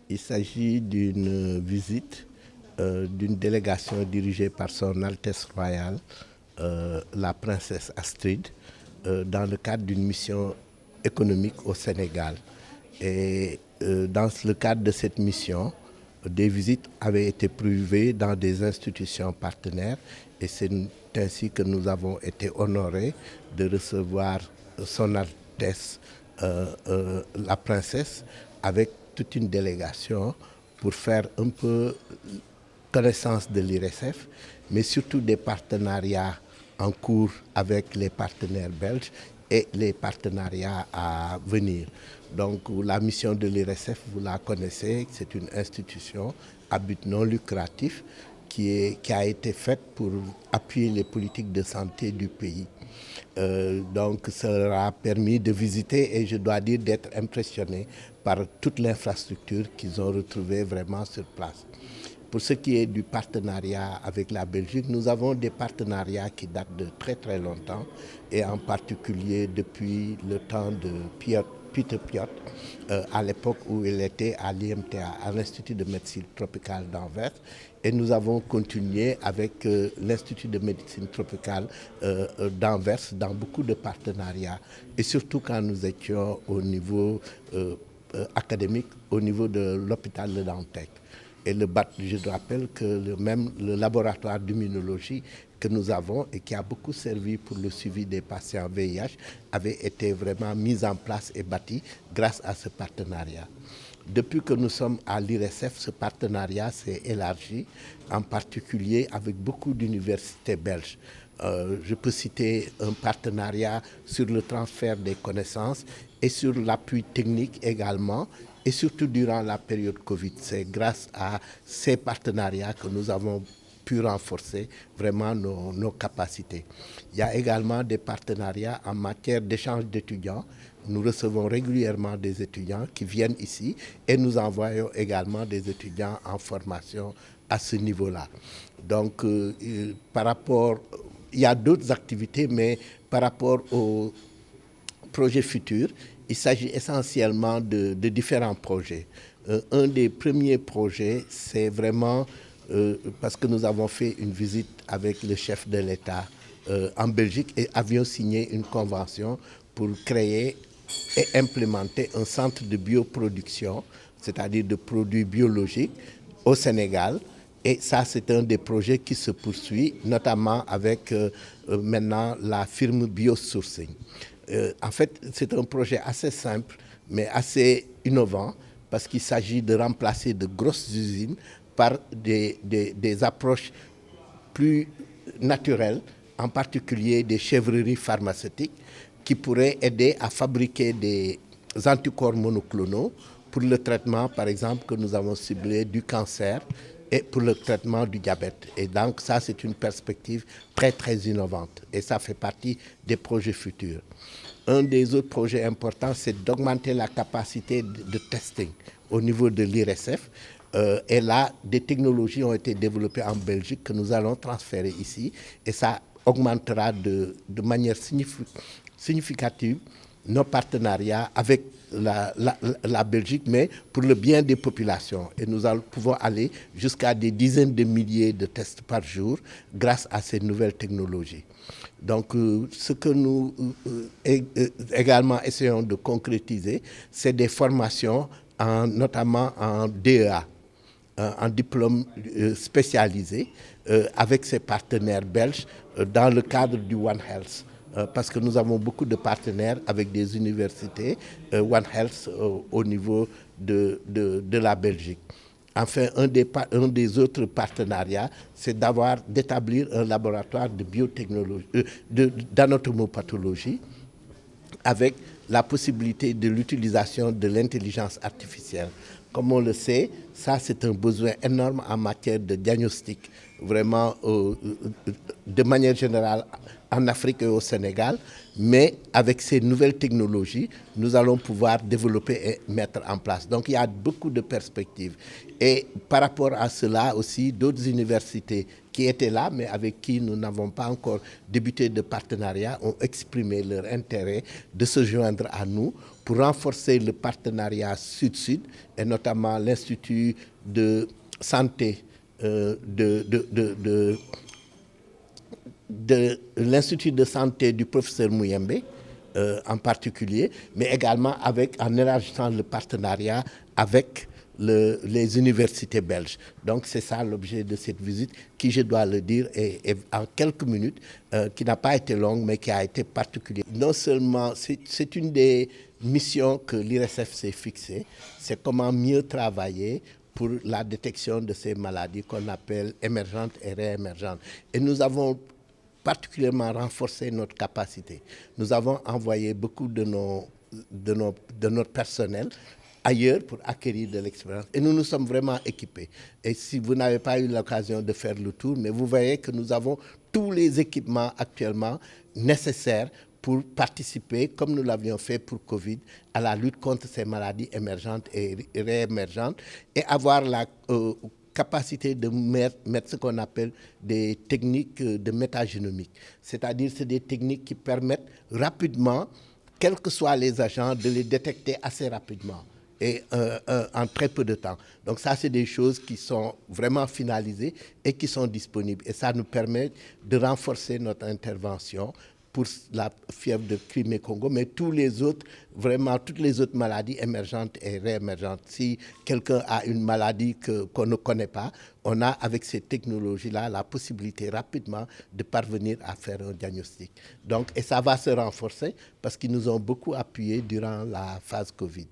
Il s'agit d'une visite d'une délégation dirigée par Son Altesse Royale, la princesse Astrid, dans le cadre d'une mission économique au Sénégal. Et dans le cadre de cette mission, des visites avaient été prévues dans des institutions partenaires et c'est ainsi que nous avons été honorés de recevoir Son Altesse la princesse avec toute une délégation pour faire un peu connaissance de l'IRSF, mais surtout des partenariats en cours avec les partenaires belges et les partenariats à venir. Donc la mission de l'IRSF, vous la connaissez, c'est une institution à but non lucratif qui a été faite pour appuyer les politiques de santé du pays. Donc ça leur a permis de visiter et je dois dire d'être impressionné par toute l'infrastructure qu'ils ont retrouvée vraiment sur place. Pour ce qui est du partenariat avec la Belgique, nous avons des partenariats qui datent de très très longtemps et en particulier depuis le temps de Peter Piot, à l'époque où il était à l'IMTA, à l'Institut de médecine tropicale d'Anvers. Et nous avons continué avec l'Institut de médecine tropicale d'Anvers dans beaucoup de partenariats. Et surtout quand nous étions au niveau académique, au niveau de l'hôpital de Dantec. Et je rappelle que le laboratoire d'immunologie que nous avons et qui a beaucoup servi pour le suivi des patients VIH avait été vraiment mis en place et bâti grâce à ce partenariat. Depuis que nous sommes à l'IRSF, ce partenariat s'est élargi, en particulier avec beaucoup d'universités belges. Je peux citer un partenariat sur le transfert des connaissances et sur l'appui technique également, et surtout durant la période Covid. C'est grâce à ces partenariats que nous avons pu renforcer vraiment nos capacités. Il y a également des partenariats en matière d'échange d'étudiants. Nous recevons régulièrement des étudiants qui viennent ici et nous envoyons également des étudiants en formation à ce niveau-là. Donc, par rapport, il y a d'autres activités, mais par rapport aux projets futurs, il s'agit essentiellement de différents projets. Un des premiers projets, c'est vraiment parce que nous avons fait une visite avec le chef de l'État en Belgique et avions signé une convention pour créer et implémenter un centre de bioproduction, c'est-à-dire de produits biologiques au Sénégal. Et ça, c'est un des projets qui se poursuit, notamment avec maintenant la firme Biosourcing. En fait, c'est un projet assez simple, mais assez innovant, parce qu'il s'agit de remplacer de grosses usines par des approches plus naturelles, en particulier des chèvreries pharmaceutiques, qui pourraient aider à fabriquer des anticorps monoclonaux pour le traitement, par exemple, que nous avons ciblé du cancer et pour le traitement du diabète. Et donc ça, c'est une perspective très, très innovante. Et ça fait partie des projets futurs. Un des autres projets importants, c'est d'augmenter la capacité de testing au niveau de l'IRSF. Et là, des technologies ont été développées en Belgique que nous allons transférer ici. Et ça augmentera de manière significative nos partenariats avec la Belgique, mais pour le bien des populations. Et nous pouvons aller jusqu'à des dizaines de milliers de tests par jour grâce à ces nouvelles technologies. Donc, ce que nous également essayons de concrétiser, c'est des formations, notamment en DEA, en diplôme spécialisé, avec ses partenaires belges dans le cadre du One Health. Parce que nous avons beaucoup de partenaires avec des universités One Health au niveau de la Belgique. Enfin, un des autres partenariats, c'est d'établir un laboratoire de biotechnologie, d'anatomopathologie, avec la possibilité de l'utilisation de l'intelligence artificielle. Comme on le sait, ça c'est un besoin énorme en matière de diagnostic, vraiment de manière générale en Afrique et au Sénégal, mais avec ces nouvelles technologies, nous allons pouvoir développer et mettre en place. Donc il y a beaucoup de perspectives. Et par rapport à cela aussi, d'autres universités qui étaient là, mais avec qui nous n'avons pas encore débuté de partenariat, ont exprimé leur intérêt de se joindre à nous pour renforcer le partenariat Sud-Sud et notamment l'Institut de santé de l'Institut de santé du professeur Mouyembe, en particulier, mais également en élargissant le partenariat avec les universités belges. Donc c'est ça l'objet de cette visite qui, je dois le dire, est en quelques minutes, qui n'a pas été longue, mais qui a été particulière. Non seulement, c'est une des missions que l'IRSF s'est fixée, c'est comment mieux travailler pour la détection de ces maladies qu'on appelle émergentes et réémergentes. Et nous avons particulièrement renforcer notre capacité. Nous avons envoyé beaucoup de notre personnel ailleurs pour acquérir de l'expérience. Et nous nous sommes vraiment équipés. Et si vous n'avez pas eu l'occasion de faire le tour, mais vous voyez que nous avons tous les équipements actuellement nécessaires pour participer, comme nous l'avions fait pour Covid, à la lutte contre ces maladies émergentes et réémergentes et avoir la capacité de mettre ce qu'on appelle des techniques de métagénomique. C'est-à-dire c'est des techniques qui permettent rapidement, quels que soient les agents, de les détecter assez rapidement et en très peu de temps. Donc ça, c'est des choses qui sont vraiment finalisées et qui sont disponibles. Et ça nous permet de renforcer notre intervention pour la fièvre de Crimée-Congo, mais toutes les autres maladies émergentes et réémergentes. Si quelqu'un a une maladie qu'on ne connaît pas, on a avec ces technologies-là la possibilité rapidement de parvenir à faire un diagnostic. Donc, et ça va se renforcer parce qu'ils nous ont beaucoup appuyés durant la phase Covid.